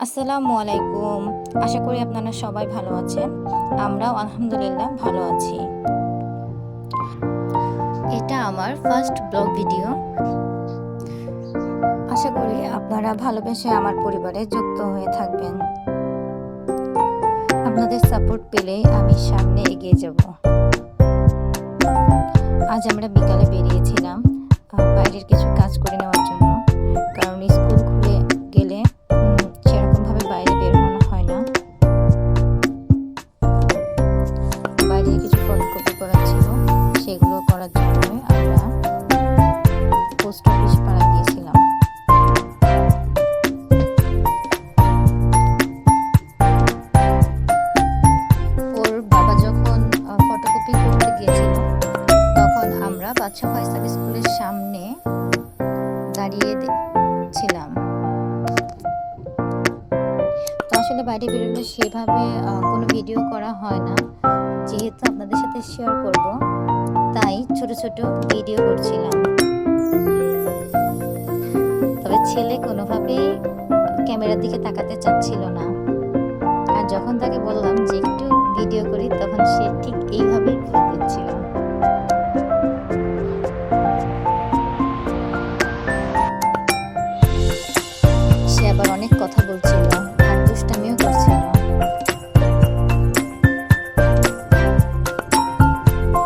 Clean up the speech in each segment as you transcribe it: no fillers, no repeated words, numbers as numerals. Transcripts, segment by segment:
আসসালামু আলাইকুম। আশা করি আপনারা সবাই ভালো আছেন। আমরাও আলহামদুলিল্লাহ ভালো আছি। এটা আমার ফার্স্ট ব্লগ ভিডিও। আশা করি আপনারা ভালোবেসে আমার পরিবারে যুক্ত হয়ে থাকবেন। আপনাদের সাপোর্ট পেলেই আমি সামনে এগিয়ে যাব। আজ আমরা বিকালে বেরিয়েছিলাম বাইরের কিছু কাজ করে নেওয়ার জন্য, কারণ স্কুল খুলে গেলে সেরকমভাবে বাইরে বের হওয়া হয় না। বাইরে কিছু ফটোকপি করা ছিল, সেগুলো করার জন্য আমরা পোস্ট অফিস পাড়া গিয়েছিলাম। ওর বাবা যখন ফটোকপি করতে গিয়েছিল তখন আমরা বাদশা ফয়সাল স্কুলের সামনে দাঁড়িয়ে ছিলাম। তো আসলে বাইরে বেরোলে সেভাবে কোনো ভিডিও করা হয় না, যেহেতু আপনাদের সাথে শেয়ার করব তাই ছোট ছোট ভিডিও করছিলাম। তবে ছেলে কোনোভাবেই ক্যামেরার দিকে তাকাতে চাচ্ছিল না, আর যখন তাকে বললাম যে একটু ভিডিও করি তখন সে ঠিক এইভাবেই ফোন দিচ্ছিল। সে আবার অনেক কথা বলছিল আর দুষ্টামিও করছিল।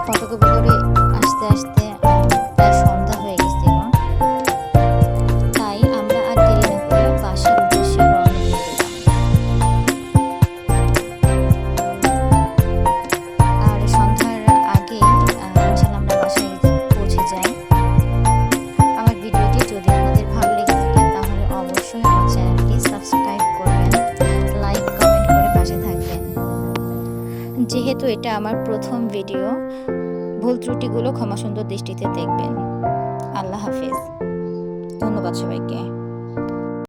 ফটোকপি করে আসতে আসতে প্রায় সন্ধ্যা হয়ে গেছিল, তাই আমরা আর দেরি না করে বাসার উদ্দেশ্যে রওনা দিয়ে দিলাম। আর সন্ধ্যার আগেই ইনশাআল্লাহ আমরা বাসায় পৌঁছে যাই। আমার ভিডিওটি যদি আপনাদের ভালো লেগে থাকে তাহলে অবশ্যই আমার চ্যানেলটি সাবস্ক্রাইব করবেন, লাইক কমেন্ট করে পাশে থাকবেন। যেহেতু এটা আমার প্রথম ভিডিও, ভুল ত্রুটিগুলো ক্ষমাসুন্দর দৃষ্টিতে দেখবেন। আল্লাহ হাফেজ। ধন্যবাদ সবাইকে।